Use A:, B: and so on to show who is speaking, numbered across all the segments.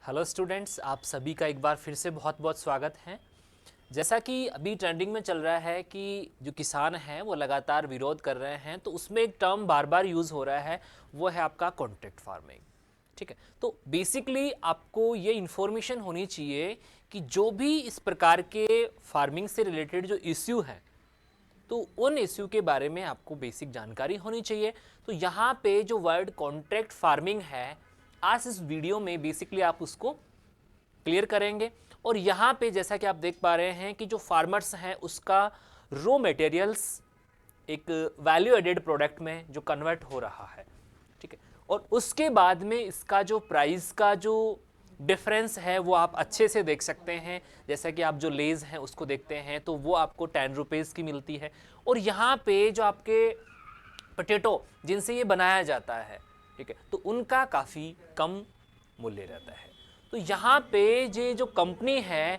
A: Hello students, आप सभी का एक बार फिर से बहुत बहुत स्वागत है। जैसा कि अभी ट्रेंडिंग में चल रहा है कि जो किसान हैं वो लगातार विरोध कर रहे हैं, तो उसमें एक टर्म बार बार यूज़ हो रहा है, वो है आपका कॉन्ट्रैक्ट फार्मिंग। ठीक है, तो बेसिकली आपको ये इन्फॉर्मेशन होनी चाहिए कि जो भी इस प्रकार के फार्मिंग से रिलेटेड जो इश्यू हैं, तो उन इश्यू के बारे में आपको बेसिक जानकारी होनी चाहिए। तो यहाँ पे जो वर्ड कॉन्ट्रैक्ट फार्मिंग है, आज इस वीडियो में बेसिकली आप उसको क्लियर करेंगे। और यहाँ पे जैसा कि आप देख पा रहे हैं कि जो फार्मर्स हैं उसका रॉ मटेरियल्स एक वैल्यू एडेड प्रोडक्ट में जो कन्वर्ट हो रहा है। ठीक है, और उसके बाद में इसका जो प्राइस का जो डिफरेंस है वो आप अच्छे से देख सकते हैं। जैसा कि आप जो लेज़ हैं उसको देखते हैं तो वो आपको 10 रुपीज़ की मिलती है, और यहाँ पे जो आपके पोटैटो जिनसे ये बनाया जाता है, ठीक है, तो उनका काफ़ी कम मूल्य रहता है। तो यहाँ पे ये जो कंपनी है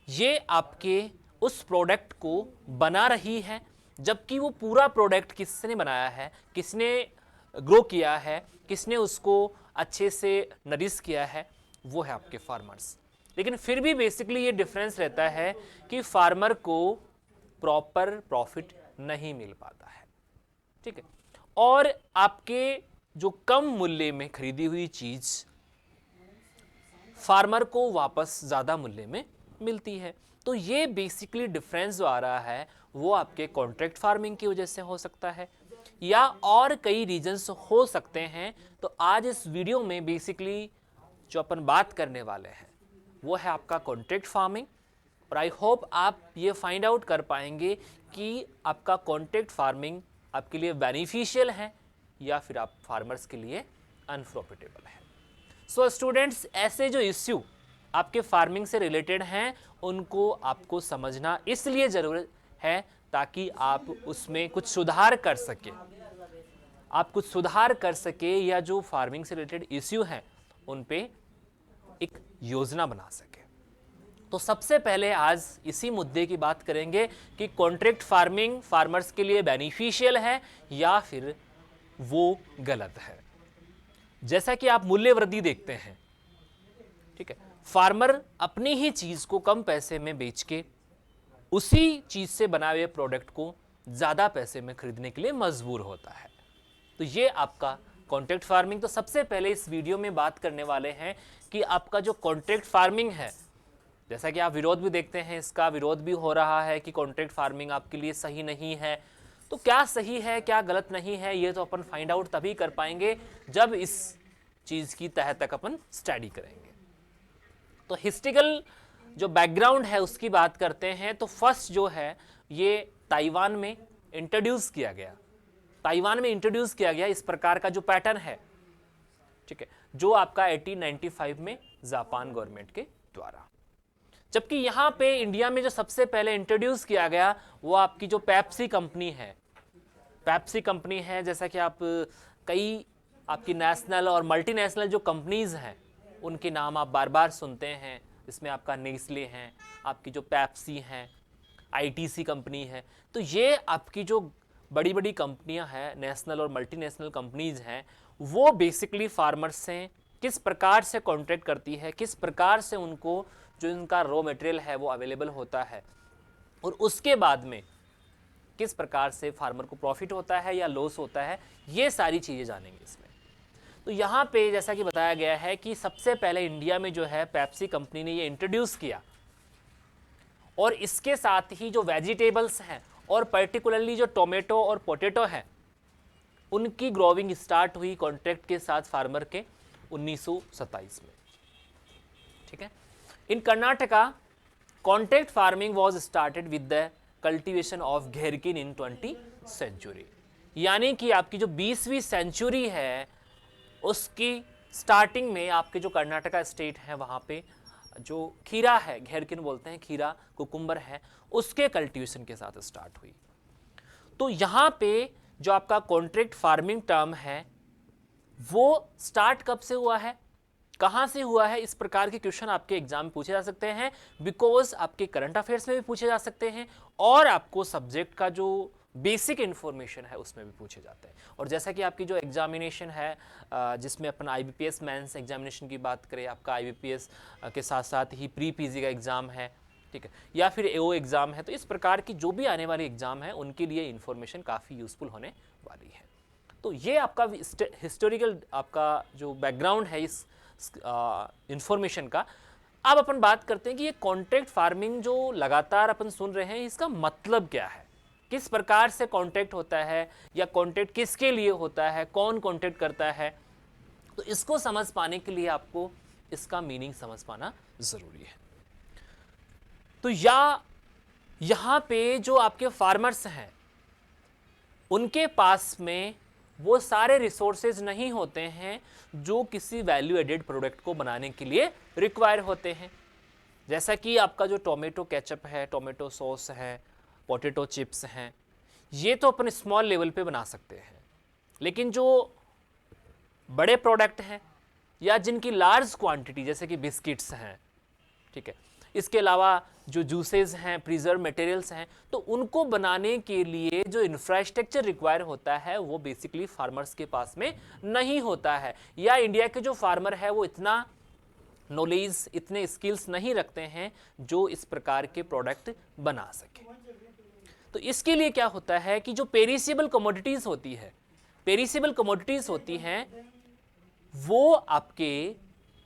A: ये आपके उस प्रोडक्ट को बना रही है, जबकि वो पूरा प्रोडक्ट किसने बनाया है, किसने ग्रो किया है, किसने उसको अच्छे से नरिश किया है, वो है आपके फार्मर्स। लेकिन फिर भी बेसिकली ये डिफरेंस रहता है कि फार्मर को प्रॉपर प्रॉफिट नहीं मिल पाता है। ठीक है, और आपके जो कम मूल्य में खरीदी हुई चीज़ फार्मर को वापस ज़्यादा मूल्य में मिलती है। तो ये बेसिकली डिफरेंस जो आ रहा है वो आपके कॉन्ट्रैक्ट फार्मिंग की वजह से हो सकता है, या और कई रीजंस हो सकते हैं। तो आज इस वीडियो में बेसिकली जो अपन बात करने वाले हैं वो है आपका कॉन्ट्रैक्ट फार्मिंग। और आई होप आप ये फाइंड आउट कर पाएंगे कि आपका कॉन्ट्रैक्ट फार्मिंग आपके लिए बेनिफिशियल है या फिर आप फार्मर्स के लिए अनप्रॉफिटेबल है। सो स्टूडेंट्स, ऐसे जो इश्यू आपके फार्मिंग से रिलेटेड हैं उनको आपको समझना इसलिए ज़रूरत है ताकि आप उसमें कुछ सुधार कर सके, आप कुछ सुधार कर सके, या जो फार्मिंग से रिलेटेड इश्यू हैं उन पे एक योजना बना सके। तो सबसे पहले आज इसी मुद्दे की बात करेंगे कि कॉन्ट्रैक्ट फार्मिंग फार्मर्स के लिए बेनिफिशियल है या फिर वो गलत है। जैसा कि आप मूल्य वृद्धि देखते हैं, ठीक है, फार्मर अपनी ही चीज को कम पैसे में बेच के उसी चीज से बनाए हुए प्रोडक्ट को ज्यादा पैसे में खरीदने के लिए मजबूर होता है। तो ये आपका कॉन्ट्रैक्ट फार्मिंग। तो सबसे पहले इस वीडियो में बात करने वाले हैं कि आपका जो कॉन्ट्रैक्ट फार्मिंग है, जैसा कि आप विरोध भी देखते हैं, इसका विरोध भी हो रहा है कि कॉन्ट्रैक्ट फार्मिंग आपके लिए सही नहीं है। तो क्या सही है क्या गलत नहीं है ये तो अपन फाइंड आउट तभी कर पाएंगे जब इस चीज की तह तक अपन स्टडी करेंगे। तो हिस्ट्रिकल जो बैकग्राउंड है उसकी बात करते हैं। तो फर्स्ट जो है ये ताइवान में इंट्रोड्यूस किया गया, ताइवान में इंट्रोड्यूस किया गया इस प्रकार का जो पैटर्न है, ठीक है, जो आपका 1895 में जापान गवर्नमेंट के द्वारा। जबकि यहाँ पे इंडिया में जो सबसे पहले इंट्रोड्यूस किया गया वो आपकी जो पेप्सी कंपनी है, पेप्सी कंपनी है। जैसा कि आप कई आपकी नेशनल और मल्टीनेशनल जो कंपनीज हैं उनके नाम आप बार बार सुनते हैं। इसमें आपका नेस्ले हैं, आपकी जो पेप्सी हैं, आईटीसी कंपनी है। तो ये आपकी जो बड़ी बड़ी कंपनियां हैं, नेशनल और मल्टीनेशनल कंपनीज हैं, वो बेसिकली फार्मर्स से किस प्रकार से कॉन्ट्रैक्ट करती है, किस प्रकार से उनको जो इनका रॉ मटेरियल है वो अवेलेबल होता है, और उसके बाद में किस प्रकार से फार्मर को प्रॉफिट होता है या लॉस होता है, ये सारी चीज़ें जानेंगे इसमें। तो यहाँ पे जैसा कि बताया गया है कि सबसे पहले इंडिया में जो है पेप्सी कंपनी ने ये इंट्रोड्यूस किया, और इसके साथ ही जो वेजिटेबल्स हैं और पर्टिकुलरली जो टोमेटो और पोटैटो हैं उनकी ग्रोविंग स्टार्ट हुई कॉन्ट्रैक्ट के साथ फार्मर के 1927 में। ठीक है, in Karnataka contract farming was started with the cultivation of gherkin in 20th century. यानी कि आपकी जो 20वीं सेंचुरी है उसकी स्टार्टिंग में आपके जो कर्नाटका स्टेट है वहाँ पे जो खीरा है, घेरकिन बोलते हैं, खीरा कुकुम्बर है, उसके कल्टीवेशन के साथ स्टार्ट हुई। तो यहाँ पे जो आपका कॉन्ट्रैक्ट फार्मिंग टर्म है वो स्टार्ट कब से हुआ है, कहाँ से हुआ है, इस प्रकार के क्वेश्चन आपके एग्जाम में पूछे जा सकते हैं। बिकॉज आपके करंट अफेयर्स में भी पूछे जा सकते हैं और आपको सब्जेक्ट का जो बेसिक इन्फॉर्मेशन है उसमें भी पूछे जाते हैं। और जैसा कि आपकी जो एग्जामिनेशन है जिसमें अपन IBPS मेंस एग्जामिनेशन की बात करें, आपका IBPS के साथ साथ ही प्री PG का एग्ज़ाम है, ठीक है, या फिर AO एग्ज़ाम है, तो इस प्रकार की जो भी आने वाले एग्ज़ाम है उनके लिए इन्फॉर्मेशन काफ़ी यूज़फुल होने वाली है। तो ये आपका हिस्टोरिकल आपका जो बैकग्राउंड है इस इंफॉर्मेशन का। अब अपन बात करते हैं कि ये कॉन्ट्रैक्ट फार्मिंग जो लगातार अपन सुन रहे हैं इसका मतलब क्या है, किस प्रकार से कॉन्ट्रैक्ट होता है, या कॉन्ट्रैक्ट किसके लिए होता है, कौन कॉन्ट्रैक्ट करता है। तो इसको समझ पाने के लिए आपको इसका मीनिंग समझ पाना जरूरी है। तो यहाँ पे जो आपके फार्मर्स हैं उनके पास में वो सारे रिसोर्सेज नहीं होते हैं जो किसी वैल्यू एडेड प्रोडक्ट को बनाने के लिए रिक्वायर होते हैं। जैसा कि आपका जो टोमेटो केचप है, टोमेटो सॉस है, पोटैटो चिप्स हैं, ये तो अपन स्मॉल लेवल पे बना सकते हैं, लेकिन जो बड़े प्रोडक्ट हैं या जिनकी लार्ज क्वांटिटी जैसे कि बिस्किट्स हैं, ठीक है, इसके अलावा जो जूसेस हैं, प्रिजर्व मटेरियल्स हैं, तो उनको बनाने के लिए जो इंफ्रास्ट्रक्चर रिक्वायर होता है वो बेसिकली फार्मर्स के पास में नहीं होता है, या इंडिया के जो फार्मर है वो इतना नॉलेज, इतने स्किल्स नहीं रखते हैं जो इस प्रकार के प्रोडक्ट बना सके। तो इसके लिए क्या होता है कि जो पेरिसेबल कमोडिटीज होती है, पेरिसेबल कमोडिटीज होती हैं वो आपके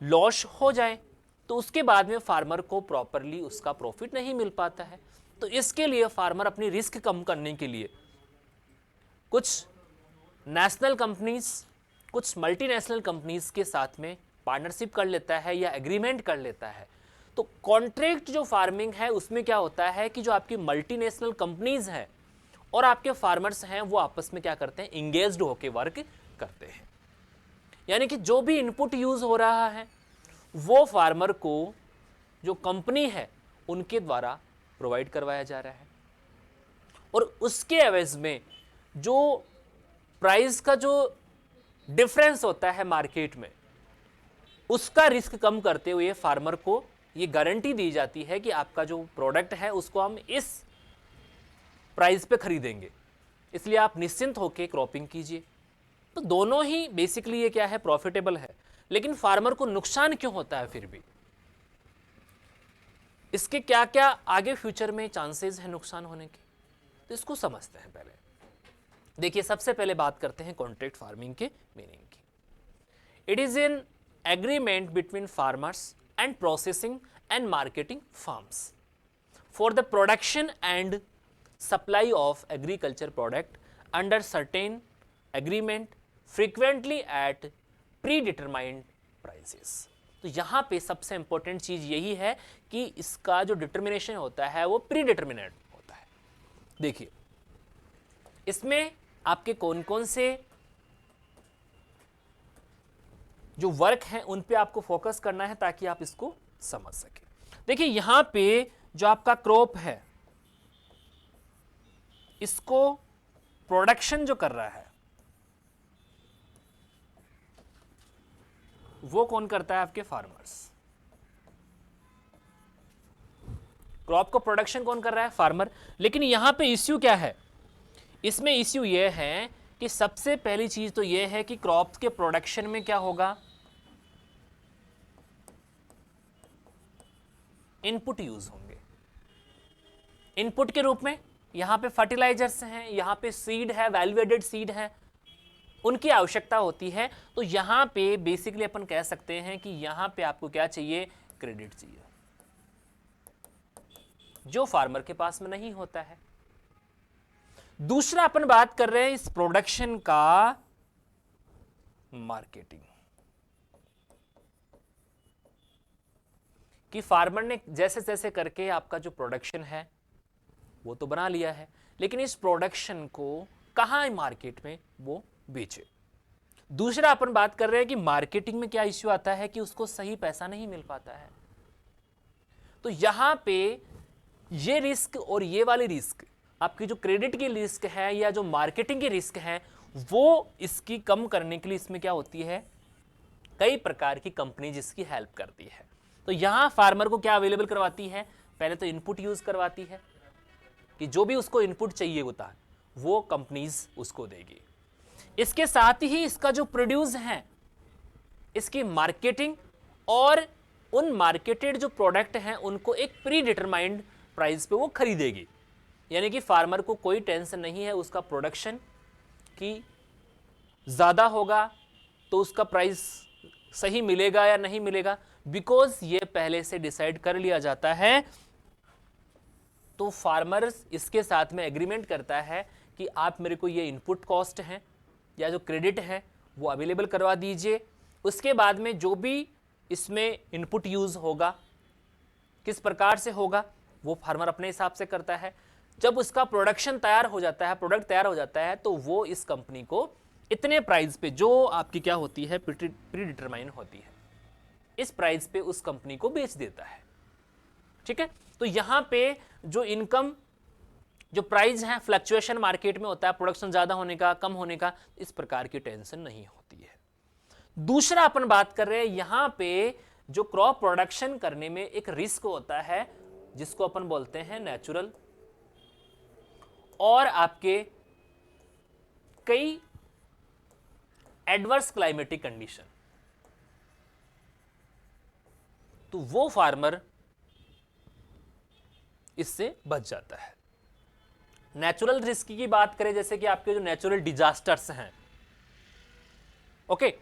A: लॉस हो जाए तो उसके बाद में फार्मर को प्रॉपरली उसका प्रॉफिट नहीं मिल पाता है। तो इसके लिए फार्मर अपनी रिस्क कम करने के लिए कुछ नेशनल कंपनीज, कुछ मल्टीनेशनल कंपनीज के साथ में पार्टनरशिप कर लेता है या एग्रीमेंट कर लेता है। तो कॉन्ट्रैक्ट जो फार्मिंग है उसमें क्या होता है कि जो आपकी मल्टीनेशनल कंपनीज हैं और आपके फार्मर्स हैं वो आपस में क्या करते हैं, इंगेज्ड होकर वर्क करते हैं। यानी कि जो भी इनपुट यूज हो रहा है वो फार्मर को जो कंपनी है उनके द्वारा प्रोवाइड करवाया जा रहा है, और उसके एवज में जो प्राइस का जो डिफरेंस होता है मार्केट में उसका रिस्क कम करते हुए फार्मर को ये गारंटी दी जाती है कि आपका जो प्रोडक्ट है उसको हम इस प्राइस पे खरीदेंगे, इसलिए आप निश्चिंत होकर क्रॉपिंग कीजिए। तो दोनों ही बेसिकली ये क्या है, प्रॉफिटेबल है। लेकिन फार्मर को नुकसान क्यों होता है फिर भी, इसके क्या क्या आगे फ्यूचर में चांसेस हैं नुकसान होने के, तो इसको समझते हैं। पहले देखिए, सबसे पहले बात करते हैं कॉन्ट्रैक्ट फार्मिंग के मीनिंग की। It is an agreement between farmers and processing and marketing farms for the production and supply of agriculture product under certain agreement frequently at pre determined prices. तो यहां पे सबसे इंपॉर्टेंट चीज यही है कि इसका जो डिटर्मिनेशन होता है वो प्री डिटर्मिनेट होता है। देखिए, इसमें आपके कौन कौन से जो वर्क हैं उन पे आपको फोकस करना है ताकि आप इसको समझ सके। देखिए, यहां पे जो आपका क्रॉप है इसको प्रोडक्शन जो कर रहा है वो कौन करता है, आपके फार्मर्स। क्रॉप को प्रोडक्शन कौन कर रहा है, फार्मर। लेकिन यहां पे इश्यू क्या है, इसमें इश्यू ये है कि सबसे पहली चीज तो ये है कि क्रॉप के प्रोडक्शन में क्या होगा, इनपुट यूज होंगे। इनपुट के रूप में यहां पे फर्टिलाइजर्स हैं, यहां पे सीड है, वैल्यू एडेड सीड है, उनकी आवश्यकता होती है। तो यहां पे बेसिकली अपन कह सकते हैं कि यहां पे आपको क्या चाहिए, क्रेडिट चाहिए, जो फार्मर के पास में नहीं होता है। दूसरा अपन बात कर रहे हैं इस प्रोडक्शन का मार्केटिंग, कि फार्मर ने जैसे जैसे करके आपका जो प्रोडक्शन है वो तो बना लिया है, लेकिन इस प्रोडक्शन को कहां मार्केट में वो बेचे। दूसरा अपन बात कर रहे हैं कि मार्केटिंग में क्या इश्यू आता है कि उसको सही पैसा नहीं मिल पाता है। तो यहां पे ये रिस्क और ये वाली रिस्क, आपकी जो क्रेडिट की रिस्क है या जो मार्केटिंग की रिस्क है, वो इसकी कम करने के लिए इसमें क्या होती है, कई प्रकार की कंपनी जिसकी हेल्प करती है। तो यहां फार्मर को क्या अवेलेबल करवाती है, पहले तो इनपुट यूज करवाती है कि जो भी उसको इनपुट चाहिए होता है वो कंपनीज उसको देगी। इसके साथ ही इसका जो प्रोड्यूस है, इसकी मार्केटिंग और उन मार्केटेड जो प्रोडक्ट हैं उनको एक प्री डिटरमाइंड प्राइस पे वो खरीदेगी। यानी कि फार्मर को कोई टेंशन नहीं है उसका प्रोडक्शन की ज़्यादा होगा तो उसका प्राइस सही मिलेगा या नहीं मिलेगा, बिकॉज ये पहले से डिसाइड कर लिया जाता है। तो फार्मर्स इसके साथ में एग्रीमेंट करता है कि आप मेरे को ये इनपुट कॉस्ट हैं या जो क्रेडिट है वो अवेलेबल करवा दीजिए। उसके बाद में जो भी इसमें इनपुट यूज़ होगा, किस प्रकार से होगा, वो फार्मर अपने हिसाब से करता है। जब उसका प्रोडक्शन तैयार हो जाता है, प्रोडक्ट तैयार हो जाता है, तो वो इस कंपनी को इतने प्राइस पे, जो आपकी क्या होती है, प्री डिटरमाइन होती है, इस प्राइस पे उस कंपनी को बेच देता है। ठीक है, तो यहां पे जो इनकम, जो प्राइस है, फ्लक्चुएशन मार्केट में होता है, प्रोडक्शन ज्यादा होने का, कम होने का, इस प्रकार की टेंशन नहीं होती है। दूसरा अपन बात कर रहे हैं यहां पे जो क्रॉप प्रोडक्शन करने में एक रिस्क होता है जिसको अपन बोलते हैं नेचुरल, और आपके कई एडवर्स क्लाइमेटिक कंडीशन, तो वो फार्मर इससे बच जाता है। नेचुरल रिस्क की बात करें, जैसे कि आपके जो नेचुरल डिजास्टर्स हैं, ओके,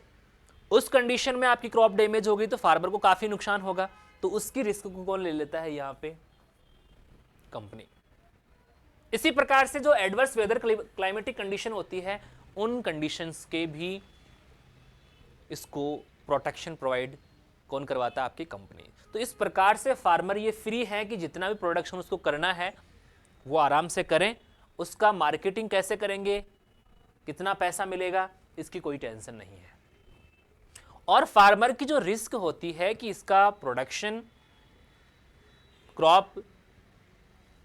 A: उस कंडीशन में आपकी क्रॉप डैमेज हो गई तो फार्मर को काफी नुकसान होगा, तो उसकी रिस्क को कौन ले लेता है? यहां पे कंपनी। इसी प्रकार से जो एडवर्स वेदर क्लाइमेटिक कंडीशन होती है, उन कंडीशंस के भी इसको प्रोटेक्शन प्रोवाइड कौन करवाता है? आपकी कंपनी। तो इस प्रकार से फार्मर ये फ्री है कि जितना भी प्रोडक्शन उसको करना है वो आराम से करें। उसका मार्केटिंग कैसे करेंगे, कितना पैसा मिलेगा, इसकी कोई टेंशन नहीं है। और फार्मर की जो रिस्क होती है कि इसका प्रोडक्शन, क्रॉप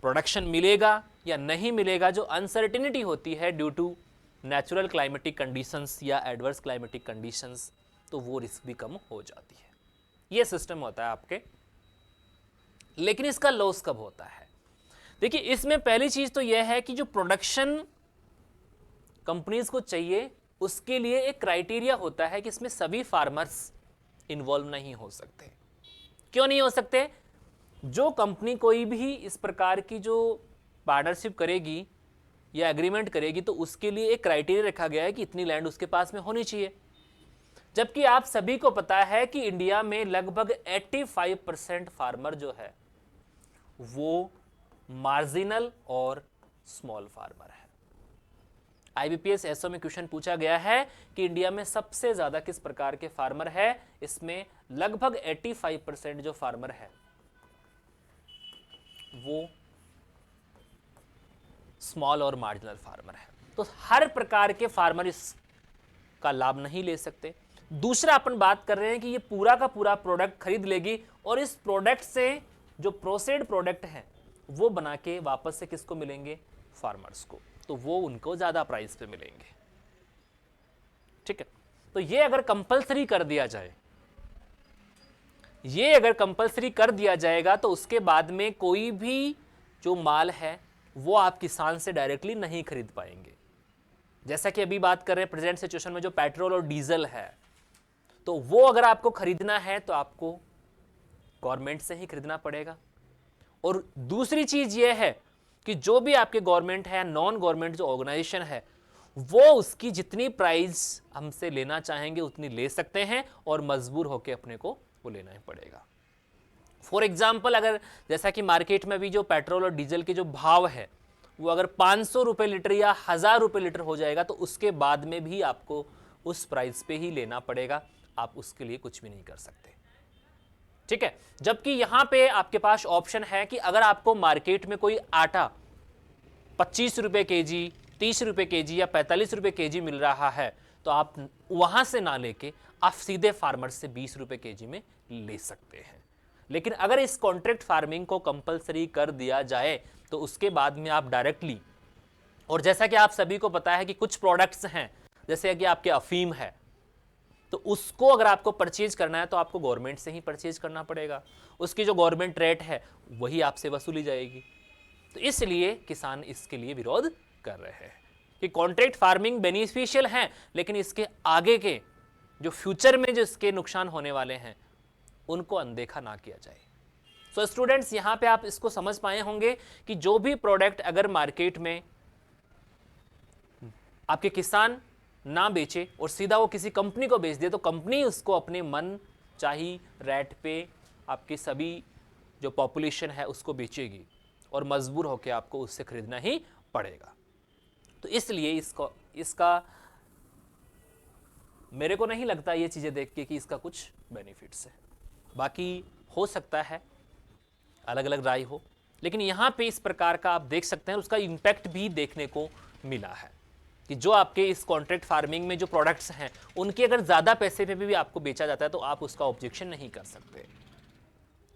A: प्रोडक्शन मिलेगा या नहीं मिलेगा, जो अनसर्टेनिटी होती है due to natural climatic conditions या एडवर्स क्लाइमेटिक कंडीशंस, तो वो रिस्क भी कम हो जाती है। ये सिस्टम होता है आपके। लेकिन इसका लॉस कब होता है? देखिए, इसमें पहली चीज तो यह है कि जो प्रोडक्शन कंपनीज को चाहिए, उसके लिए एक क्राइटेरिया होता है कि इसमें सभी फार्मर्स इन्वॉल्व नहीं हो सकते। क्यों नहीं हो सकते? जो कंपनी कोई भी इस प्रकार की जो पार्टनरशिप करेगी या एग्रीमेंट करेगी, तो उसके लिए एक क्राइटेरिया रखा गया है कि इतनी लैंड उसके पास में होनी चाहिए। जबकि आप सभी को पता है कि इंडिया में लगभग 85% फार्मर जो है वो मार्जिनल और स्मॉल फार्मर है। आईबीपीएस एसओ में क्वेश्चन पूछा गया है कि इंडिया में सबसे ज्यादा किस प्रकार के फार्मर है? इसमें लगभग 85% जो फार्मर है वो स्मॉल और मार्जिनल फार्मर है। तो हर प्रकार के फार्मर इसका लाभ नहीं ले सकते। दूसरा, अपन बात कर रहे हैं कि ये पूरा का पूरा प्रोडक्ट खरीद लेगी और इस प्रोडक्ट से जो प्रोसेस्ड प्रोडक्ट है वो बना के वापस से किसको मिलेंगे? फार्मर्स को। तो वो उनको ज्यादा प्राइस पे मिलेंगे। ठीक है, तो ये अगर कंपलसरी कर दिया जाए, ये अगर कंपलसरी कर दिया जाएगा तो उसके बाद में कोई भी जो माल है वो आप किसान से डायरेक्टली नहीं खरीद पाएंगे। जैसा कि अभी बात कर रहे हैं प्रेजेंट सिचुएशन में जो पेट्रोल और डीजल है, तो वो अगर आपको खरीदना है तो आपको गवर्नमेंट से ही खरीदना पड़ेगा। और दूसरी चीज ये है कि जो भी आपके गवर्नमेंट है, नॉन गवर्नमेंट जो ऑर्गेनाइजेशन है, वो उसकी जितनी प्राइस हमसे लेना चाहेंगे उतनी ले सकते हैं और मजबूर होकर अपने को वो लेना ही पड़ेगा। फॉर एग्जाम्पल, अगर जैसा कि मार्केट में भी जो पेट्रोल और डीजल के जो भाव है वो अगर 500 रुपये लीटर या 1000 रुपये लीटर हो जाएगा, तो उसके बाद में भी आपको उस प्राइस पे ही लेना पड़ेगा। आप उसके लिए कुछ भी नहीं कर सकते। ठीक है, जबकि यहां पे आपके पास ऑप्शन है कि अगर आपको मार्केट में कोई आटा 25 रुपये केजी, 30 रुपये केजी या 45 रुपये केजी मिल रहा है, तो आप वहां से ना लेके आप सीधे फार्मर से 20 रुपये केजी में ले सकते हैं। लेकिन अगर इस कॉन्ट्रैक्ट फार्मिंग को कंपलसरी कर दिया जाए तो उसके बाद में आप डायरेक्टली, और जैसा कि आप सभी को पता है कि कुछ प्रोडक्ट्स हैं जैसे कि आपके अफीम है, तो उसको अगर आपको परचेज करना है तो आपको गवर्नमेंट से ही परचेज करना पड़ेगा। उसकी जो गवर्नमेंट रेट है वही आपसे वसूली जाएगी। तो इसलिए किसान इसके लिए विरोध कर रहे हैं कि कॉन्ट्रैक्ट फार्मिंग बेनिफिशियल है, लेकिन इसके आगे के जो फ्यूचर में जो इसके नुकसान होने वाले हैं उनको अनदेखा ना किया जाए। सो स्टूडेंट्स, यहां पे आप इसको समझ पाए होंगे कि जो भी प्रोडक्ट अगर मार्केट में आपके किसान ना बेचे और सीधा वो किसी कंपनी को बेच दे, तो कंपनी उसको अपने मन चाही रेट पे आपकी सभी जो पॉपुलेशन है उसको बेचेगी और मजबूर होकर आपको उससे खरीदना ही पड़ेगा। तो इसलिए इसका मेरे को नहीं लगता ये चीज़ें देख के कि इसका कुछ बेनिफिट्स है। बाकी हो सकता है अलग अलग राय हो, लेकिन यहाँ पे इस प्रकार का आप देख सकते हैं उसका इम्पैक्ट भी देखने को मिला है कि जो आपके इस कॉन्ट्रैक्ट फार्मिंग में जो प्रोडक्ट्स हैं उनके अगर ज़्यादा पैसे पे भी आपको बेचा जाता है तो आप उसका ऑब्जेक्शन नहीं कर सकते,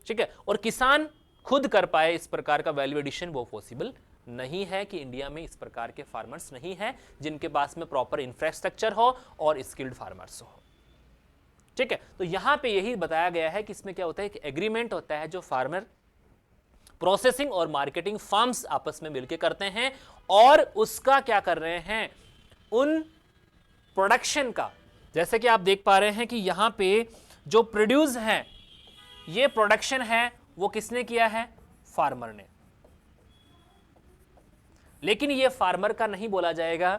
A: ठीक है। और किसान खुद कर पाए इस प्रकार का वैल्यू एडिशन, वो पॉसिबल नहीं है कि इंडिया में इस प्रकार के फार्मर्स नहीं है जिनके पास में प्रॉपर इंफ्रास्ट्रक्चर हो और स्किल्ड फार्मर्स हो, ठीक है। तो यहां पे यही बताया गया है कि इसमें क्या होता है कि एग्रीमेंट होता है जो फार्मर, प्रोसेसिंग और मार्केटिंग फार्म्स आपस में मिलकर करते हैं और उसका क्या कर रहे हैं, उन प्रोडक्शन का, जैसे कि आप देख पा रहे हैं कि यहां पे जो प्रोड्यूस है, ये प्रोडक्शन है वो किसने किया है, फार्मर ने। लेकिन ये फार्मर का नहीं बोला जाएगा,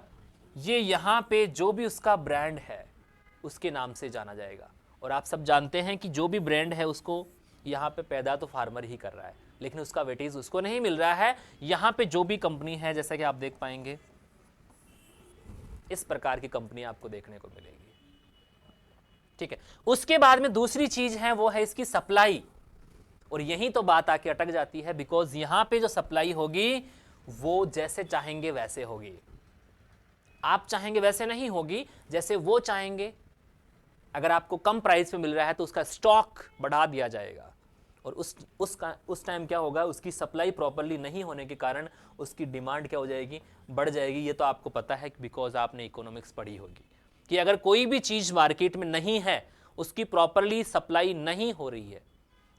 A: ये यहां पे जो भी उसका ब्रांड है उसके नाम से जाना जाएगा। और आप सब जानते हैं कि जो भी ब्रांड है उसको यहां पे पैदा तो फार्मर ही कर रहा है, लेकिन उसका वेटेज उसको नहीं मिल रहा है। यहां पे जो भी कंपनी है, जैसा कि आप देख पाएंगे इस प्रकार की कंपनी आपको देखने को मिलेगी, ठीक है। उसके बाद में दूसरी चीज है वो है इसकी सप्लाई, और यही तो बात आके अटक जाती है, बिकॉज यहां पे जो सप्लाई होगी वो जैसे चाहेंगे वैसे होगी। आप चाहेंगे वैसे नहीं होगी, जैसे वो चाहेंगे। अगर आपको कम प्राइस पे मिल रहा है तो उसका स्टॉक बढ़ा दिया जाएगा, और उस टाइम क्या होगा, उसकी सप्लाई प्रॉपर्ली नहीं होने के कारण उसकी डिमांड क्या हो जाएगी, बढ़ जाएगी। ये तो आपको पता है बिकॉज आपने इकोनॉमिक्स पढ़ी होगी कि अगर कोई भी चीज मार्केट में नहीं है, उसकी प्रॉपर्ली सप्लाई नहीं हो रही है,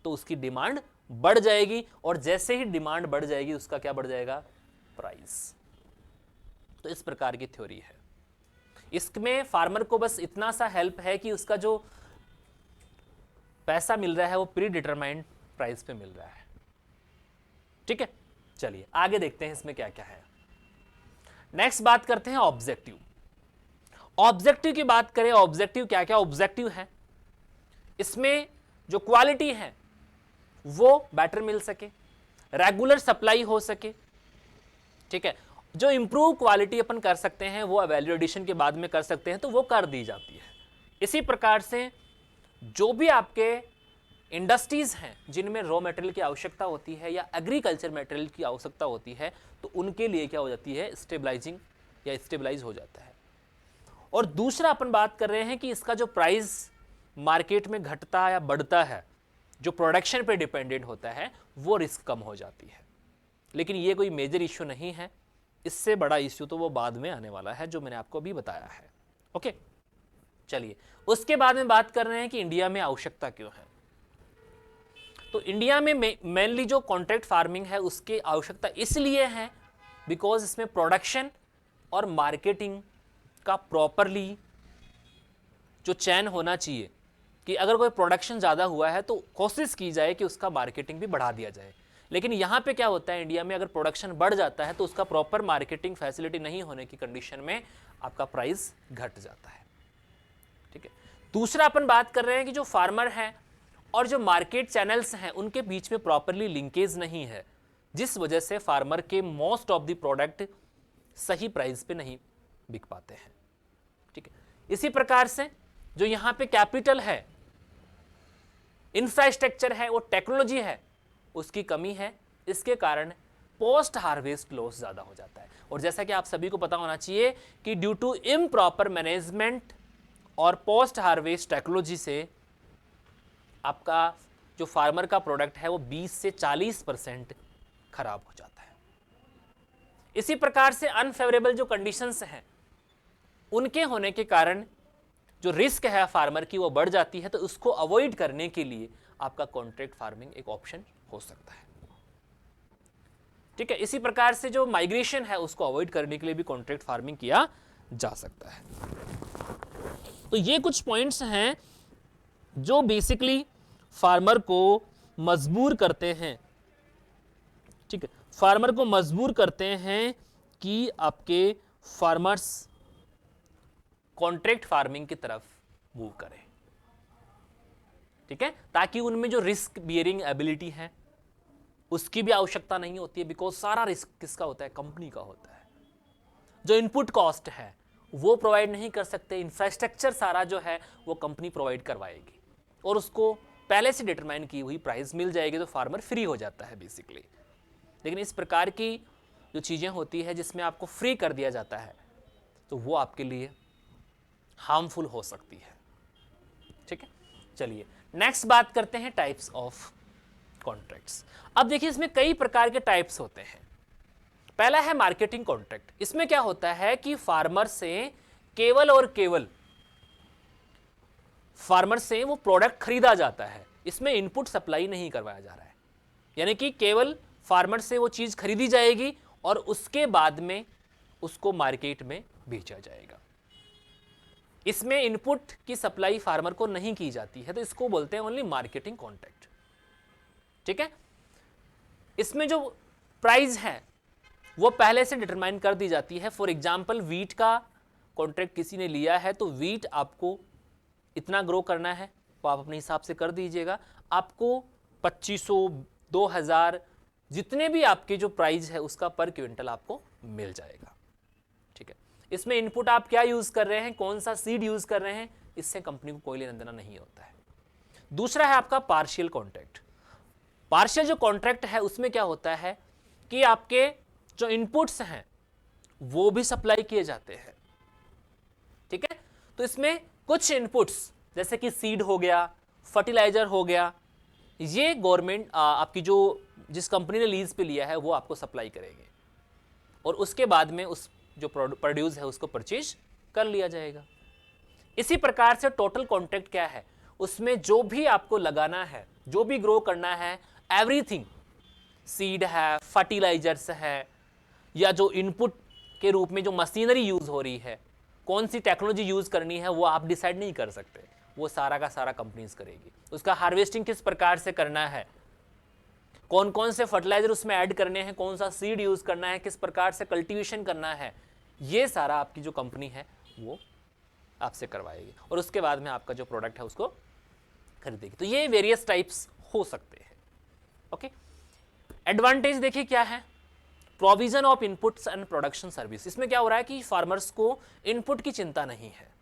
A: तो उसकी डिमांड बढ़ जाएगी, और जैसे ही डिमांड बढ़ जाएगी उसका क्या बढ़ जाएगा, प्राइस। तो इस प्रकार की थ्योरी है। इसमें फार्मर को बस इतना सा हेल्प है कि उसका जो पैसा मिल रहा है वो प्री डिटरमाइंड प्राइस पे मिल रहा है, ठीक है। चलिए आगे देखते हैं इसमें क्या क्या है। नेक्स्ट बात करते हैं ऑब्जेक्टिव। ऑब्जेक्टिव की बात करें, ऑब्जेक्टिव क्या क्या ऑब्जेक्टिव है, इसमें जो क्वालिटी है वो बेटर मिल सके, रेगुलर सप्लाई हो सके, ठीक है। जो इंप्रूव क्वालिटी अपन कर सकते हैं वो वैल्यू एडिशन के बाद में कर सकते हैं, तो वो कर दी जाती है। इसी प्रकार से जो भी आपके इंडस्ट्रीज हैं जिनमें रॉ मटेरियल की आवश्यकता होती है या एग्रीकल्चर मटेरियल की आवश्यकता होती है, तो उनके लिए क्या हो जाती है, स्टेबलाइजिंग या स्टेबलाइज हो जाता है। और दूसरा अपन बात कर रहे हैं कि इसका जो प्राइस मार्केट में घटता या बढ़ता है, जो प्रोडक्शन पे डिपेंडेंट होता है, वो रिस्क कम हो जाती है। लेकिन ये कोई मेजर इश्यू नहीं है, इससे बड़ा इश्यू तो वो बाद में आने वाला है जो मैंने आपको अभी बताया है, ओके। चलिए उसके बाद में बात कर रहे हैं कि इंडिया में आवश्यकता क्यों है। तो इंडिया में मेनली जो कॉन्ट्रैक्ट फार्मिंग है उसकी आवश्यकता इसलिए है बिकॉज इसमें प्रोडक्शन और मार्केटिंग का प्रॉपरली जो चैन होना चाहिए, कि अगर कोई प्रोडक्शन ज़्यादा हुआ है तो कोशिश की जाए कि उसका मार्केटिंग भी बढ़ा दिया जाए। लेकिन यहाँ पे क्या होता है, इंडिया में अगर प्रोडक्शन बढ़ जाता है तो उसका प्रॉपर मार्केटिंग फैसिलिटी नहीं होने की कंडीशन में आपका प्राइस घट जाता है, ठीक है। दूसरा अपन बात कर रहे हैं कि जो फार्मर हैं और जो मार्केट चैनल्स हैं उनके बीच में प्रॉपरली लिंकेज नहीं है, जिस वजह से फार्मर के मोस्ट ऑफ द प्रोडक्ट सही प्राइस पे नहीं बिक पाते हैं, ठीक है। इसी प्रकार से जो यहाँ पे कैपिटल है, इंफ्रास्ट्रक्चर है, वो टेक्नोलॉजी है, उसकी कमी है। इसके कारण पोस्ट हार्वेस्ट लॉस ज़्यादा हो जाता है। और जैसा कि आप सभी को पता होना चाहिए कि ड्यू टू इम्प्रॉपर मैनेजमेंट और पोस्ट हार्वेस्ट टेक्नोलॉजी से आपका जो फार्मर का प्रोडक्ट है वो 20 से 40% खराब हो जाता है। इसी प्रकार से अनफेवरेबल जो कंडीशंस हैं उनके होने के कारण जो रिस्क है फार्मर की वो बढ़ जाती है। तो उसको अवॉइड करने के लिए आपका कॉन्ट्रैक्ट फार्मिंग एक ऑप्शन हो सकता है। ठीक है। इसी प्रकार से जो माइग्रेशन है उसको अवॉइड करने के लिए भी कॉन्ट्रैक्ट फार्मिंग किया जा सकता है। तो ये कुछ पॉइंट्स हैं जो बेसिकली फार्मर को मजबूर करते हैं, ठीक है, फार्मर को मजबूर करते हैं कि आपके फार्मर्स कॉन्ट्रैक्ट फार्मिंग की तरफ मूव करें, ठीक है, ताकि उनमें जो रिस्क बियरिंग एबिलिटी है उसकी भी आवश्यकता नहीं होती है, बिकॉज सारा रिस्क किसका होता है, कंपनी का होता है। जो इनपुट कॉस्ट है वो प्रोवाइड नहीं कर सकते, इंफ्रास्ट्रक्चर सारा जो है वो कंपनी प्रोवाइड करवाएगी और उसको पहले से डिटरमाइन की हुई प्राइस मिल जाएगी, तो फार्मर फ्री हो जाता है बेसिकली। लेकिन इस प्रकार की जो चीज़ें होती है जिसमें आपको फ्री कर दिया जाता है तो वो आपके लिए हार्मफुल हो सकती है, ठीक है। चलिए नेक्स्ट बात करते हैं टाइप्स ऑफ कॉन्ट्रैक्ट्स। अब देखिए इसमें कई प्रकार के टाइप्स होते हैं। पहला है मार्केटिंग कॉन्ट्रैक्ट। इसमें क्या होता है कि फार्मर से केवल और केवल फार्मर से वो प्रोडक्ट खरीदा जाता है, इसमें इनपुट सप्लाई नहीं करवाया जा रहा है, यानी कि केवल फार्मर से वो चीज खरीदी जाएगी और उसके बाद में उसको मार्केट में बेचा जाएगा। इसमें इनपुट की सप्लाई फार्मर को नहीं की जाती है, तो इसको बोलते हैं ओनली मार्केटिंग कॉन्ट्रैक्ट, ठीक है। इसमें जो प्राइस है वो पहले से डिटरमाइन कर दी जाती है। फॉर एग्जाम्पल वीट का कॉन्ट्रैक्ट किसी ने लिया है तो वीट आपको इतना ग्रो करना है तो आप अपने हिसाब से कर दीजिएगा, आपको 2500 2000 जितने भी आपके जो प्राइस है उसका पर क्विंटल आपको मिल जाएगा, ठीक है। इसमें इनपुट आप क्या यूज कर रहे हैं, कौन सा सीड यूज कर रहे हैं, इससे कंपनी को कोई लेना देना नहीं होता है। दूसरा है आपका पार्शियल कॉन्ट्रैक्ट। पार्शियल जो कॉन्ट्रैक्ट है उसमें क्या होता है कि आपके जो इनपुट्स हैं वो भी सप्लाई किए जाते हैं, ठीक है। तो इसमें कुछ इनपुट्स जैसे कि सीड हो गया, फर्टिलाइजर हो गया, ये गवर्नमेंट आपकी जो जिस कंपनी ने लीज पे लिया है वो आपको सप्लाई करेंगे और उसके बाद में उस जो प्रोड्यूस है उसको परचेज कर लिया जाएगा। इसी प्रकार से टोटल कॉन्ट्रैक्ट क्या है, उसमें जो भी आपको लगाना है, जो भी ग्रो करना है, एवरीथिंग, सीड है, फर्टिलाइजर्स है, या जो इनपुट के रूप में जो मशीनरी यूज हो रही है, कौन सी टेक्नोलॉजी यूज करनी है वो आप डिसाइड नहीं कर सकते, वो सारा का सारा कंपनीज करेगी। उसका हार्वेस्टिंग किस प्रकार से करना है, कौन कौन से फर्टिलाइजर उसमें ऐड करने हैं, कौन सा सीड यूज करना है, किस प्रकार से कल्टीवेशन करना है, ये सारा आपकी जो कंपनी है वो आपसे करवाएगी और उसके बाद में आपका जो प्रोडक्ट है उसको खरीदेगी। तो ये वेरियस टाइप्स हो सकते हैं, ओके। एडवांटेज देखिए क्या है, provision of inputs and production service. इसमें क्या हो रहा है कि फार्मर्स को इनपुट की चिंता नहीं है,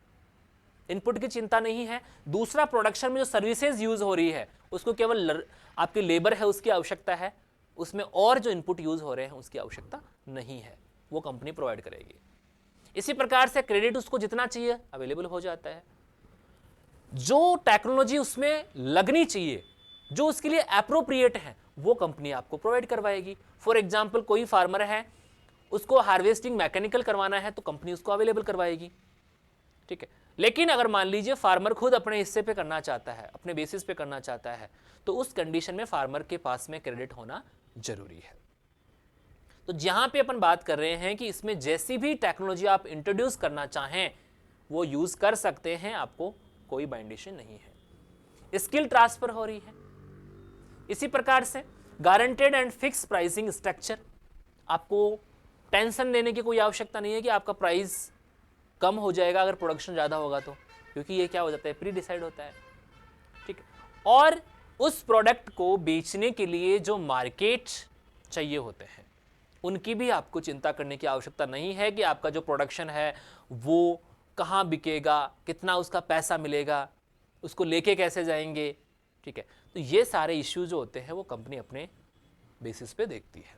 A: इनपुट की चिंता नहीं है। दूसरा, प्रोडक्शन में जो सर्विसेज यूज हो रही है उसको केवल आपकी लेबर है उसकी आवश्यकता है, उसमें और जो इनपुट यूज हो रहे हैं उसकी आवश्यकता नहीं है, वो कंपनी प्रोवाइड करेगी। इसी प्रकार से क्रेडिट उसको जितना चाहिए अवेलेबल हो जाता है। जो टेक्नोलॉजी उसमें लगनी चाहिए, जो उसके लिए एप्रोप्रिएट है, वो कंपनी आपको प्रोवाइड करवाएगी। फॉर एग्जाम्पल कोई फार्मर है उसको हार्वेस्टिंग मैकेनिकल करवाना है तो कंपनी उसको अवेलेबल करवाएगी, ठीक है। लेकिन अगर मान लीजिए फार्मर खुद अपने हिस्से पे करना चाहता है, अपने बेसिस पे करना चाहता है, तो उस कंडीशन में फार्मर के पास में क्रेडिट होना जरूरी है। तो जहां पे अपन बात कर रहे हैं कि इसमें जैसी भी टेक्नोलॉजी आप इंट्रोड्यूस करना चाहें वो यूज कर सकते हैं, आपको कोई बाइंडेशन नहीं है, स्किल ट्रांसफर हो रही है। इसी प्रकार से guaranteed and fix pricing structure, आपको टेंशन लेने की कोई आवश्यकता नहीं है कि आपका प्राइस कम हो जाएगा अगर प्रोडक्शन ज़्यादा होगा तो, क्योंकि ये क्या हो जाता है, प्री डिसाइड होता है, ठीक है। और उस प्रोडक्ट को बेचने के लिए जो मार्केट चाहिए होते हैं उनकी भी आपको चिंता करने की आवश्यकता नहीं है कि आपका जो प्रोडक्शन है वो कहाँ बिकेगा, कितना उसका पैसा मिलेगा, उसको लेके कैसे जाएंगे, ठीक है। तो ये सारे इश्यूज जो होते हैं वो कंपनी अपने बेसिस पे देखती है।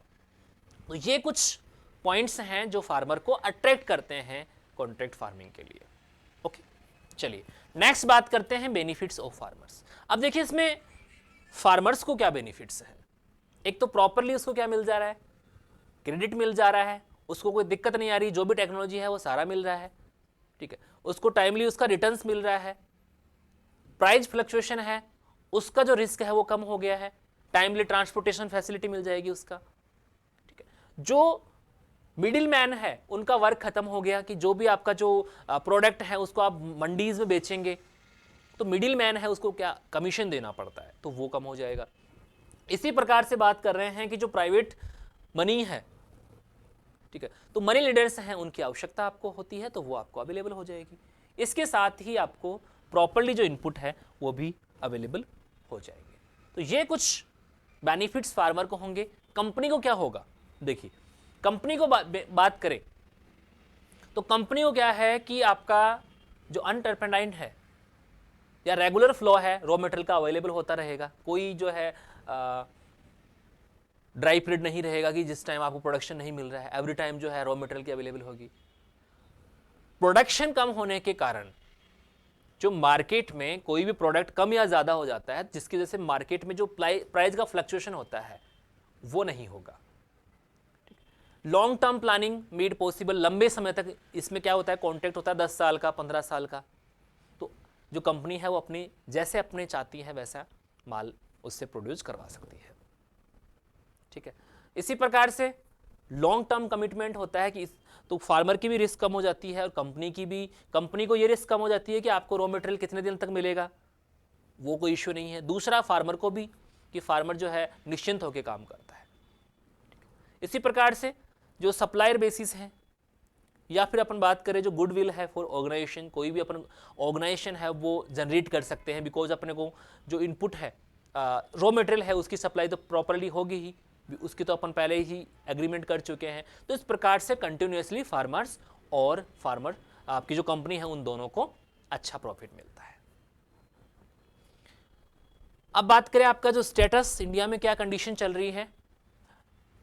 A: तो ये कुछ पॉइंट्स हैं जो फार्मर को अट्रैक्ट करते हैं कॉन्ट्रैक्ट फार्मिंग के लिए, ओके। चलिए नेक्स्ट बात करते हैं बेनिफिट्स ऑफ फार्मर्स। अब देखिए इसमें फार्मर्स को क्या बेनिफिट्स हैं। एक तो प्रॉपरली उसको क्या मिल जा रहा है, क्रेडिट मिल जा रहा है, उसको कोई दिक्कत नहीं आ रही, जो भी टेक्नोलॉजी है वो सारा मिल रहा है, ठीक है। उसको टाइमली उसका रिटर्न्स मिल रहा है, प्राइस फ्लक्चुएशन है उसका जो रिस्क है वो कम हो गया है, टाइमली ट्रांसपोर्टेशन फैसिलिटी मिल जाएगी उसका, ठीक है। जो मिडिल मैन है उनका वर्क खत्म हो गया कि जो भी आपका जो प्रोडक्ट है उसको आप मंडीज में बेचेंगे, तो मिडिल मैन है उसको क्या कमीशन देना पड़ता है, तो वो कम हो जाएगा। इसी प्रकार से बात कर रहे हैं कि जो प्राइवेट मनी है, ठीक है, तो मनी लीडर्स हैं, उनकी आवश्यकता आपको होती है तो वो आपको अवेलेबल हो जाएगी। इसके साथ ही आपको प्रॉपर्ली जो इनपुट है वो भी अवेलेबल हो जाएंगे। तो ये कुछ बेनिफिट्स फार्मर को होंगे। कंपनी को क्या होगा, देखिए कंपनी को बात करें तो कंपनी को क्या है कि आपका जो अनटर्पेंडाइंड है या रेगुलर फ्लो है रॉ मटेरियल का अवेलेबल होता रहेगा, कोई जो है ड्राई पीरियड नहीं रहेगा कि जिस टाइम आपको प्रोडक्शन नहीं मिल रहा है, एवरी टाइम जो है रॉ मटेरियल की अवेलेबल होगी। प्रोडक्शन कम होने के कारण जो मार्केट में कोई भी प्रोडक्ट कम या ज़्यादा हो जाता है, जिसकी वजह से मार्केट में जो प्राइस का फ्लक्चुएशन होता है वो नहीं होगा। Long term planning made possible, लंबे समय तक इसमें क्या होता है, कॉन्ट्रैक्ट होता है 10 साल का, 15 साल का, तो जो कंपनी है वो अपनी जैसे अपने चाहती है वैसा माल उससे प्रोड्यूस करवा सकती है, ठीक है। इसी प्रकार से लॉन्ग टर्म कमिटमेंट होता है कि तो फार्मर की भी रिस्क कम हो जाती है और कंपनी को ये रिस्क कम हो जाती है कि आपको रॉ मटेरियल कितने दिन तक मिलेगा, वो कोई इश्यू नहीं है। दूसरा फार्मर को भी कि फार्मर जो है निश्चिंत होकर काम करता है। इसी प्रकार से जो सप्लायर बेसिस है या फिर अपन बात करें जो गुडविल है फॉर ऑर्गेनाइजेशन, कोई भी अपन ऑर्गेनाइजेशन है वो जनरेट कर सकते हैं, बिकॉज अपने को जो इनपुट है रॉ मटेरियल है उसकी सप्लाई तो प्रॉपरली होगी ही, उसकी तो अपन पहले ही एग्रीमेंट कर चुके हैं। तो इस प्रकार से कंटिन्यूसली फार्मर्स और फार्मर आपकी जो कंपनी है उन दोनों को अच्छा प्रॉफिट मिलता है। अब बात करें आपका जो स्टेटस इंडिया में क्या कंडीशन चल रही है,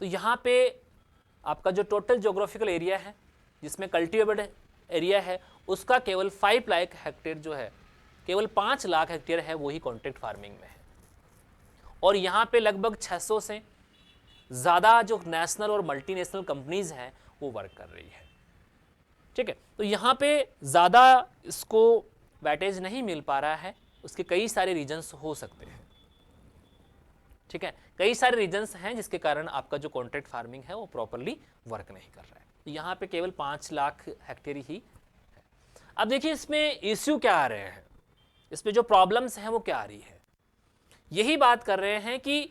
A: तो यहाँ पे आपका जो टोटल ज्योग्राफिकल एरिया है जिसमें कल्टिवेबल एरिया है उसका केवल 5 लाख हेक्टेयर जो है, केवल 5 लाख हेक्टेयर है वही कॉन्ट्रैक्ट फार्मिंग में है। और यहाँ पे लगभग 600 से ज़्यादा जो नेशनल और मल्टीनेशनल कंपनीज हैं वो वर्क कर रही है, ठीक है। तो यहाँ पे ज़्यादा इसको वेटेज नहीं मिल पा रहा है, उसके कई सारे रीजन्स हो सकते हैं, ठीक है, कई सारे रीजन्स हैं जिसके कारण आपका जो कॉन्ट्रैक्ट फार्मिंग है वो प्रॉपरली वर्क नहीं कर रहा है। तो यहाँ पे केवल 5 लाख हेक्टेयर ही है। अब देखिए इसमें इश्यू क्या आ रहे हैं, इसमें जो प्रॉब्लम्स हैं वो क्या आ रही है, यही बात कर रहे हैं कि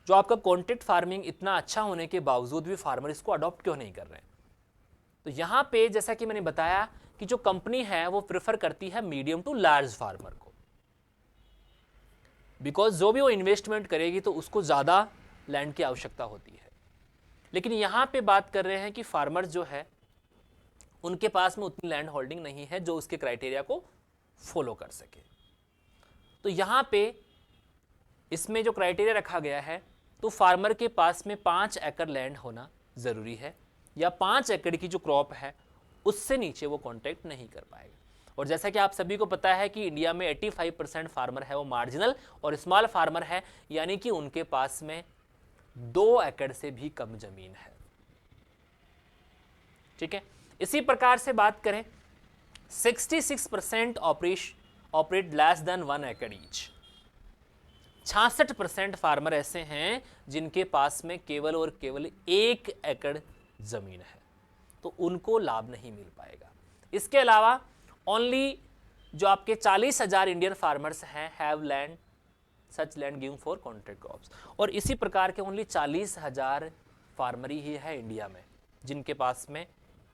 A: जो आपका कॉन्ट्रैक्ट फार्मिंग इतना अच्छा होने के बावजूद भी फार्मर इसको अडॉप्ट क्यों नहीं कर रहे हैं। तो यहाँ पे जैसा कि मैंने बताया कि जो कंपनी है वो प्रेफर करती है मीडियम टू लार्ज फार्मर को, बिकॉज जो भी वो इन्वेस्टमेंट करेगी तो उसको ज़्यादा लैंड की आवश्यकता होती है। लेकिन यहाँ पे बात कर रहे हैं कि फार्मर जो है उनके पास में उतनी लैंड होल्डिंग नहीं है जो उसके क्राइटेरिया को फॉलो कर सके। तो यहाँ पे इसमें जो क्राइटेरिया रखा गया है तो फार्मर के पास में 5 एकड़ लैंड होना ज़रूरी है, या 5 एकड़ की जो क्रॉप है उससे नीचे वो कॉन्ट्रैक्ट नहीं कर पाएगा। और जैसा कि आप सभी को पता है कि इंडिया में 85% फार्मर है वो मार्जिनल और स्मॉल फार्मर है, यानी कि उनके पास में 2 एकड़ से भी कम जमीन है, ठीक है। इसी प्रकार से बात करें 66% ऑपरेट लेस देन 1 एकड़ ईच। 66% फार्मर ऐसे हैं जिनके पास में केवल और केवल 1 एकड़ जमीन है, तो उनको लाभ नहीं मिल पाएगा। इसके अलावा ओनली जो आपके 40,000 इंडियन फार्मर्स हैं have land such land given for contract crops, और इसी प्रकार के ओनली 40,000 फार्मर ही है इंडिया में जिनके पास में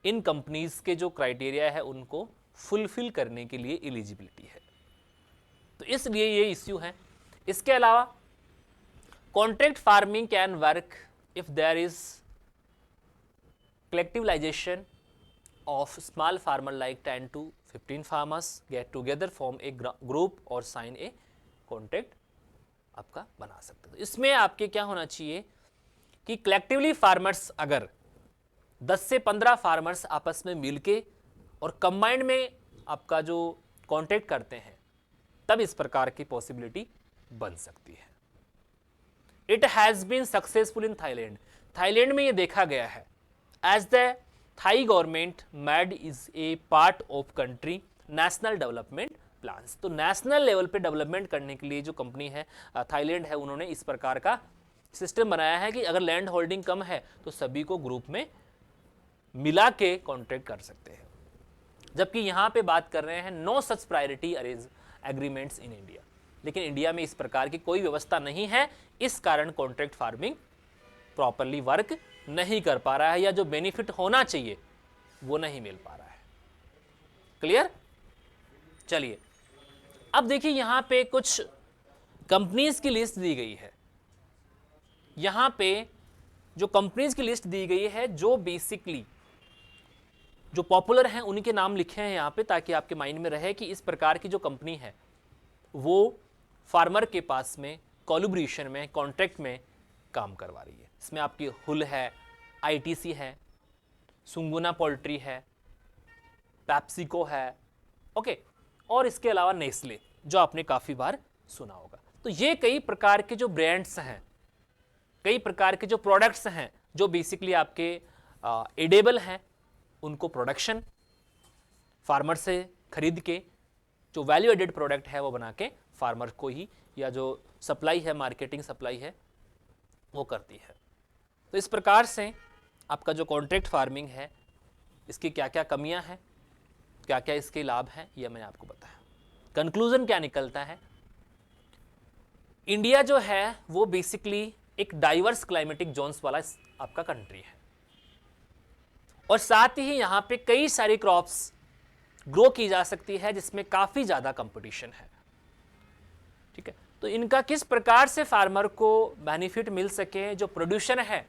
A: इन कंपनीज के जो क्राइटेरिया है उनको फुलफिल करने के लिए एलिजिबिलिटी है। तो इसलिए ये इश्यू है। इसके अलावा contract farming can work if there is collectivization of small farmer like 10 to 15 farmers get together form a group और sign a contract आपका बना सकते हो। इसमें आपके क्या होना चाहिए कि कलेक्टिवली फार्मर्स अगर 10 से 15 फार्मर्स आपस में मिलके और कंबाइंड में आपका जो कॉन्ट्रैक्ट करते हैं तब इस प्रकार की पॉसिबिलिटी बन सकती है। It has been successful in Thailand. Thailand में ये देखा गया है as the Thai government made is a part of country national development plans। तो नेशनल लेवल पे डेवलपमेंट करने के लिए जो कंपनी है थाईलैंड है उन्होंने इस प्रकार का सिस्टम बनाया है कि अगर लैंड होल्डिंग कम है तो सभी को ग्रुप में मिला के कॉन्ट्रैक्ट कर सकते हैं, जबकि यहां पे बात कर रहे हैं no such priority arrange agreements in India. लेकिन इंडिया में इस प्रकार की कोई व्यवस्था नहीं है, इस कारण कॉन्ट्रैक्ट फार्मिंग प्रॉपरली वर्क नहीं कर पा रहा है, या जो बेनिफिट होना चाहिए वो नहीं मिल पा रहा है। क्लियर? चलिए अब देखिए यहां पे कुछ कंपनीज की लिस्ट दी गई है। यहां पे जो कंपनीज की लिस्ट दी गई है जो बेसिकली जो पॉपुलर हैं उन्हीं के नाम लिखे हैं यहां पे, ताकि आपके माइंड में रहे कि इस प्रकार की जो कंपनी है वो फार्मर के पास में कोलैबोरेशन में कॉन्ट्रैक्ट में काम करवा रही है। इसमें आपकी हुल है, आईटीसी है, सुंगुना पोल्ट्री है, पैप्सिको है, ओके, और इसके अलावा नेस्ले जो आपने काफ़ी बार सुना होगा। तो ये कई प्रकार के जो ब्रांड्स हैं, कई प्रकार के जो प्रोडक्ट्स हैं जो बेसिकली आपके एडेबल हैं, उनको प्रोडक्शन फार्मर से खरीद के जो वैल्यू एडेड प्रोडक्ट है वो बना के फार्मर को ही, या जो सप्लाई है, मार्केटिंग सप्लाई है, वो करती है। तो इस प्रकार से आपका जो कॉन्ट्रैक्ट फार्मिंग है इसकी क्या क्या कमियां हैं, क्या क्या इसके लाभ हैं, यह मैंने आपको बताया। कंक्लूजन क्या निकलता है? इंडिया जो है वो बेसिकली एक डाइवर्स क्लाइमेटिक जोन्स वाला आपका कंट्री है, और साथ ही यहाँ पे कई सारी क्रॉप्स ग्रो की जा सकती है जिसमें काफ़ी ज़्यादा कंपटीशन है। ठीक है, तो इनका किस प्रकार से फार्मर को बेनिफिट मिल सके, जो प्रोड्यूसर है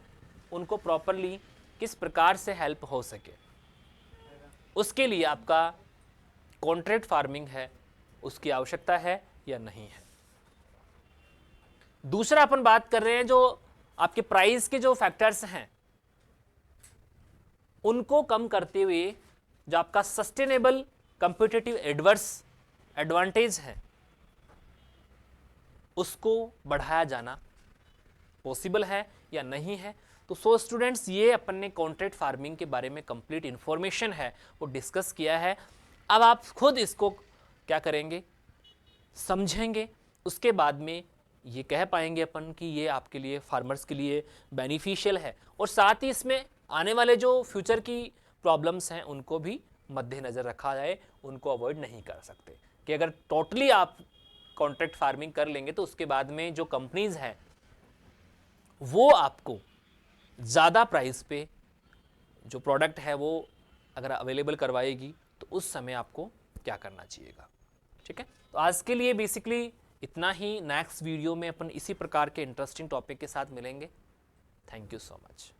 A: उनको प्रॉपरली किस प्रकार से हेल्प हो सके, उसके लिए आपका कॉन्ट्रैक्ट फार्मिंग है उसकी आवश्यकता है या नहीं है। दूसरा अपन बात कर रहे हैं जो आपके प्राइस के जो फैक्टर्स हैं उनको कम करते हुए जो आपका सस्टेनेबल कॉम्पिटिटिव एडवांटेज है उसको बढ़ाया जाना पॉसिबल है या नहीं है। तो सो स्टूडेंट्स, ये अपन ने कॉन्ट्रैक्ट फार्मिंग के बारे में कंप्लीट इंफॉर्मेशन है वो डिस्कस किया है। अब आप खुद इसको क्या करेंगे, समझेंगे, उसके बाद में ये कह पाएंगे अपन कि ये आपके लिए फार्मर्स के लिए बेनिफिशियल है, और साथ ही इसमें आने वाले जो फ्यूचर की प्रॉब्लम्स हैं उनको भी मद्देनज़र रखा जाए, उनको अवॉइड नहीं कर सकते। कि अगर टोटली आप कॉन्ट्रैक्ट फार्मिंग कर लेंगे तो उसके बाद में जो कंपनीज हैं वो आपको ज़्यादा प्राइस पे जो प्रोडक्ट है वो अगर अवेलेबल करवाएगी तो उस समय आपको क्या करना चाहिएगा। ठीक है, तो आज के लिए बेसिकली इतना ही। नेक्स्ट वीडियो में अपन इसी प्रकार के इंटरेस्टिंग टॉपिक के साथ मिलेंगे। Thank you so much.